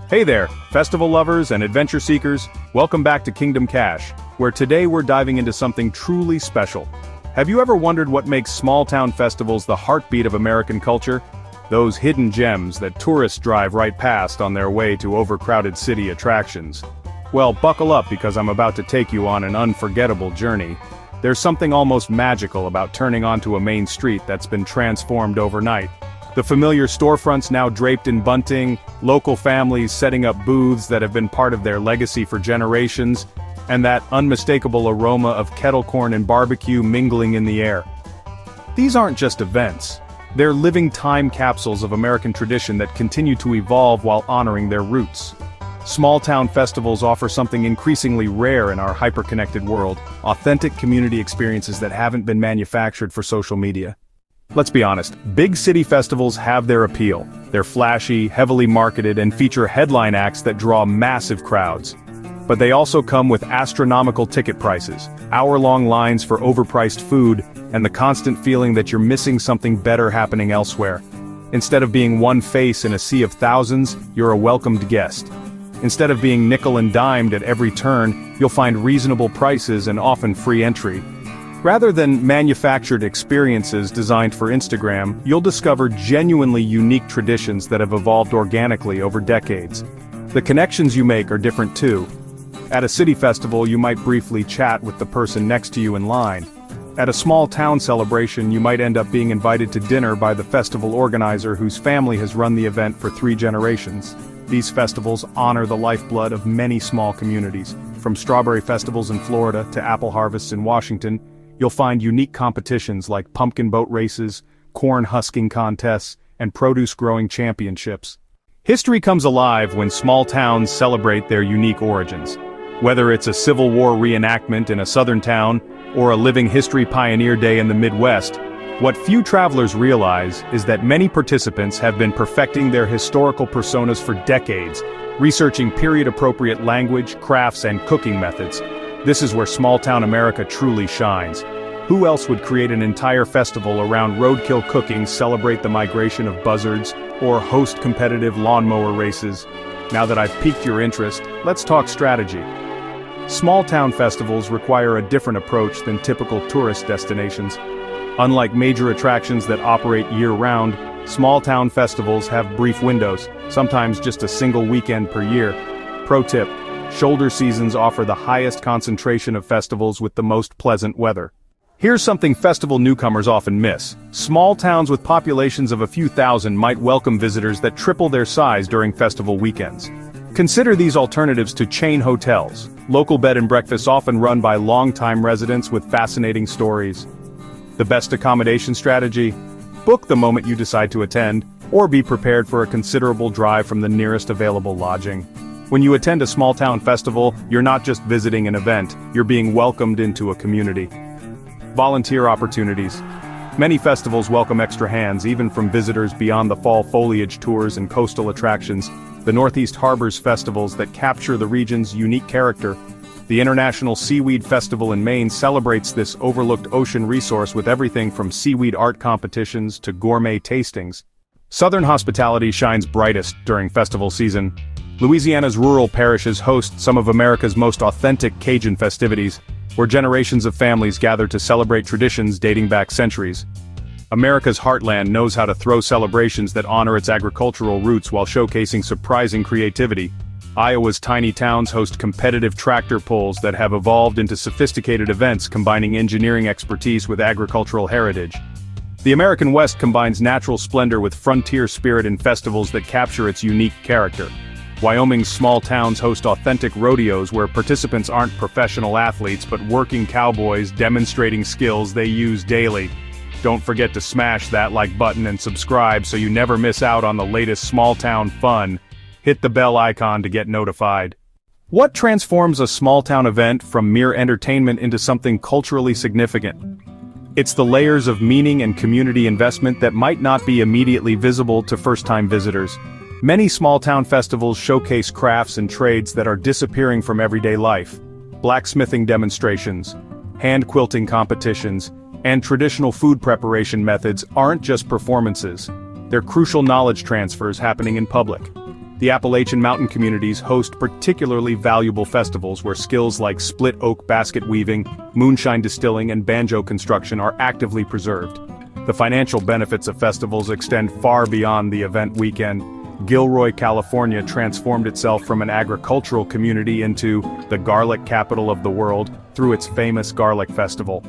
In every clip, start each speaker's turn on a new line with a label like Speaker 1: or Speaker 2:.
Speaker 1: Hey there, festival lovers and adventure seekers, welcome back to Kingdom Cash, where today we're diving into something truly special. Have you ever wondered what makes small-town festivals the heartbeat of American culture? Those hidden gems that tourists drive right past on their way to overcrowded city attractions. Well, buckle up because I'm about to take you on an unforgettable journey. There's something almost magical about turning onto a main street that's been transformed overnight. The familiar storefronts now draped in bunting, local families setting up booths that have been part of their legacy for generations, and that unmistakable aroma of kettle corn and barbecue mingling in the air. These aren't just events. They're living time capsules of American tradition that continue to evolve while honoring their roots. Small-town festivals offer something increasingly rare in our hyper-connected world, authentic community experiences that haven't been manufactured for social media. Let's be honest, big city festivals have their appeal. They're flashy, heavily marketed, and feature headline acts that draw massive crowds. But they also come with astronomical ticket prices, hour-long lines for overpriced food, and the constant feeling that you're missing something better happening elsewhere. Instead of being one face in a sea of thousands, you're a welcomed guest. Instead of being nickel and dimed at every turn, you'll find reasonable prices and often free entry. Rather than manufactured experiences designed for Instagram, you'll discover genuinely unique traditions that have evolved organically over decades. The connections you make are different too. At a city festival, you might briefly chat with the person next to you in line. At a small town celebration, you might end up being invited to dinner by the festival organizer whose family has run the event for 3 generations. These festivals honor the lifeblood of many small communities. From strawberry festivals in Florida to apple harvests in Washington, you'll find unique competitions like pumpkin boat races, corn husking contests, and produce growing championships. History comes alive when small towns celebrate their unique origins. Whether it's a Civil War reenactment in a southern town, or a living history pioneer day in the Midwest, what few travelers realize is that many participants have been perfecting their historical personas for decades, researching period-appropriate language, crafts, and cooking methods. This is where small-town America truly shines. Who else would create an entire festival around roadkill cooking, celebrate the migration of buzzards, or host competitive lawnmower races? Now that I've piqued your interest, let's talk strategy. Small-town festivals require a different approach than typical tourist destinations. Unlike major attractions that operate year-round, small-town festivals have brief windows, sometimes just a single weekend per year. Pro tip: shoulder seasons offer the highest concentration of festivals with the most pleasant weather. Here's something festival newcomers often miss. Small towns with populations of a few thousand might welcome visitors that triple their size during festival weekends. Consider these alternatives to chain hotels. Local bed and breakfasts often run by long-time residents with fascinating stories. The best accommodation strategy? Book the moment you decide to attend, or be prepared for a considerable drive from the nearest available lodging. When you attend a small-town festival, you're not just visiting an event, you're being welcomed into a community. Volunteer opportunities. Many festivals welcome extra hands, even from visitors beyond the fall foliage tours and coastal attractions. The Northeast harbors festivals that capture the region's unique character. The International Seaweed Festival in Maine celebrates this overlooked ocean resource with everything from seaweed art competitions to gourmet tastings. Southern hospitality shines brightest during festival season. Louisiana's rural parishes host some of America's most authentic Cajun festivities, where generations of families gather to celebrate traditions dating back centuries. America's heartland knows how to throw celebrations that honor its agricultural roots while showcasing surprising creativity. Iowa's tiny towns host competitive tractor pulls that have evolved into sophisticated events combining engineering expertise with agricultural heritage. The American West combines natural splendor with frontier spirit in festivals that capture its unique character. Wyoming's small towns host authentic rodeos where participants aren't professional athletes but working cowboys demonstrating skills they use daily. Don't forget to smash that like button and subscribe so you never miss out on the latest small-town fun. Hit the bell icon to get notified. What transforms a small-town event from mere entertainment into something culturally significant? It's the layers of meaning and community investment that might not be immediately visible to first-time visitors. Many small-town festivals showcase crafts and trades that are disappearing from everyday life. Blacksmithing demonstrations, hand quilting competitions, and traditional food preparation methods aren't just performances. They're crucial knowledge transfers happening in public. The Appalachian mountain communities host particularly valuable festivals where skills like split oak basket weaving, moonshine distilling, and banjo construction are actively preserved. The financial benefits of festivals extend far beyond the event weekend. Gilroy, California transformed itself from an agricultural community into the garlic capital of the world through its famous Garlic Festival.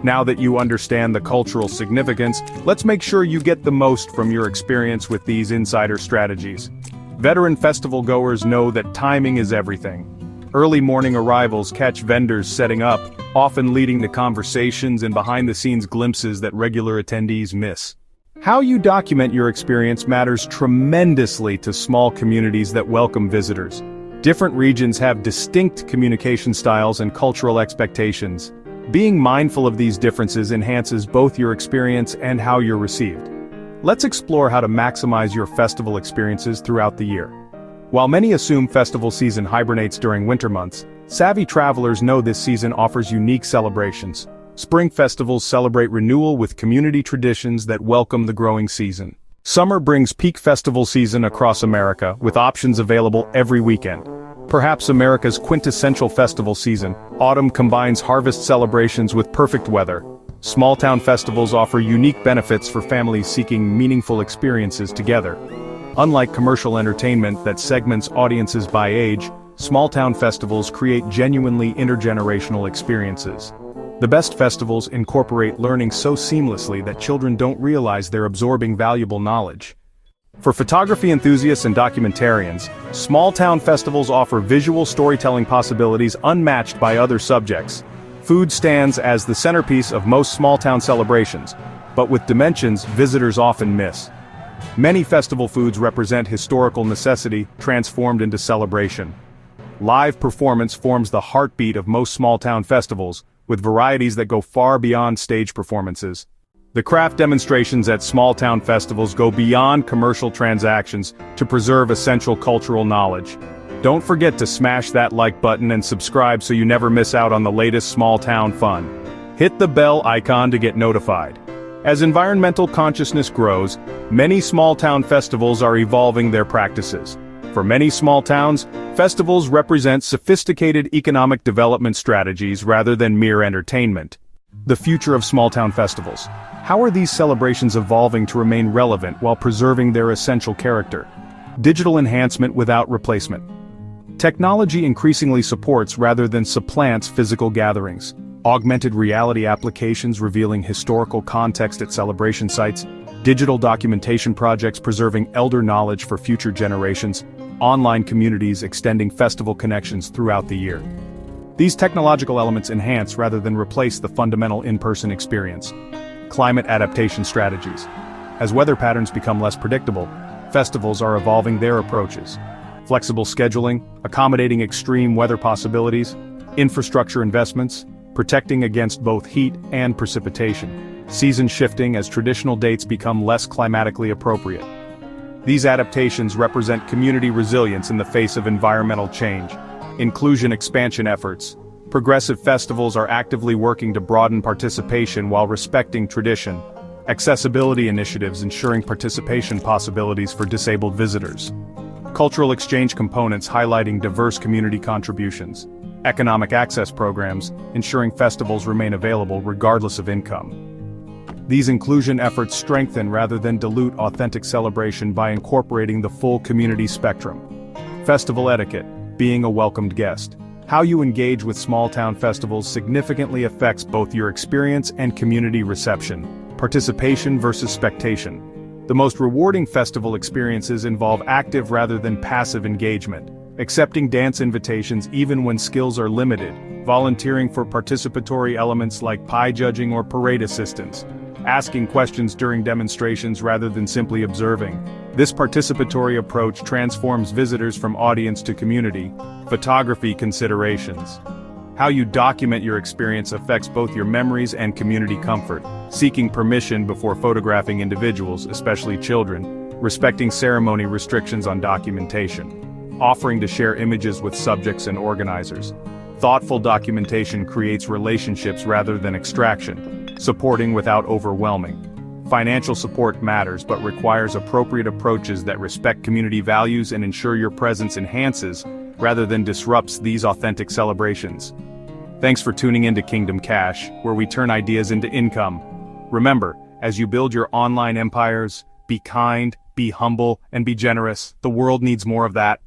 Speaker 1: Now that you understand the cultural significance, let's make sure you get the most from your experience with these insider strategies. Veteran festival goers know that timing is everything. Early morning arrivals catch vendors setting up, often leading to conversations and behind-the-scenes glimpses that regular attendees miss. How you document your experience matters tremendously to small communities that welcome visitors. Different regions have distinct communication styles and cultural expectations. Being mindful of these differences enhances both your experience and how you're received. Let's explore how to maximize your festival experiences throughout the year. While many assume festival season hibernates during winter months, savvy travelers know this season offers unique celebrations. Spring festivals celebrate renewal with community traditions that welcome the growing season. Summer brings peak festival season across America, with options available every weekend. Perhaps America's quintessential festival season, autumn combines harvest celebrations with perfect weather. Small-town festivals offer unique benefits for families seeking meaningful experiences together. Unlike commercial entertainment that segments audiences by age, small-town festivals create genuinely intergenerational experiences. The best festivals incorporate learning so seamlessly that children don't realize they're absorbing valuable knowledge. For photography enthusiasts and documentarians, small-town festivals offer visual storytelling possibilities unmatched by other subjects. Food stands as the centerpiece of most small-town celebrations, but with dimensions visitors often miss. Many festival foods represent historical necessity transformed into celebration. Live performance forms the heartbeat of most small-town festivals, with varieties that go far beyond stage performances. The craft demonstrations at small-town festivals go beyond commercial transactions to preserve essential cultural knowledge. Don't forget to smash that like button and subscribe so you never miss out on the latest small-town fun. Hit the bell icon to get notified. As environmental consciousness grows, many small-town festivals are evolving their practices. For many small towns, festivals represent sophisticated economic development strategies rather than mere entertainment. The future of small-town festivals. How are these celebrations evolving to remain relevant while preserving their essential character? Digital enhancement without replacement. Technology increasingly supports rather than supplants physical gatherings. Augmented reality applications revealing historical context at celebration sites, digital documentation projects preserving elder knowledge for future generations, online communities extending festival connections throughout the year. These technological elements enhance rather than replace the fundamental in-person experience. Climate adaptation strategies. As weather patterns become less predictable, festivals are evolving their approaches. Flexible scheduling, accommodating extreme weather possibilities, infrastructure investments, protecting against both heat and precipitation, season shifting as traditional dates become less climatically appropriate. These adaptations represent community resilience in the face of environmental change. Inclusion expansion efforts. Progressive festivals are actively working to broaden participation while respecting tradition. Accessibility initiatives ensuring participation possibilities for disabled visitors. Cultural exchange components highlighting diverse community contributions. Economic access programs, ensuring festivals remain available regardless of income. These inclusion efforts strengthen rather than dilute authentic celebration by incorporating the full community spectrum. Festival etiquette, being a welcomed guest. How you engage with small-town festivals significantly affects both your experience and community reception. Participation versus spectation. The most rewarding festival experiences involve active rather than passive engagement. Accepting dance invitations even when skills are limited, volunteering for participatory elements like pie judging or parade assistance, asking questions during demonstrations rather than simply observing. This participatory approach transforms visitors from audience to community. Photography considerations. How you document your experience affects both your memories and community comfort. Seeking permission before photographing individuals, especially children, respecting ceremony restrictions on documentation. Offering to share images with subjects and organizers. Thoughtful documentation creates relationships rather than extraction. Supporting without overwhelming. Financial support matters but requires appropriate approaches that respect community values and ensure your presence enhances, rather than disrupts, these authentic celebrations. Thanks for tuning in to Kingdom Cash, where we turn ideas into income. Remember, as you build your online empires, be kind, be humble, and be generous. The world needs more of that.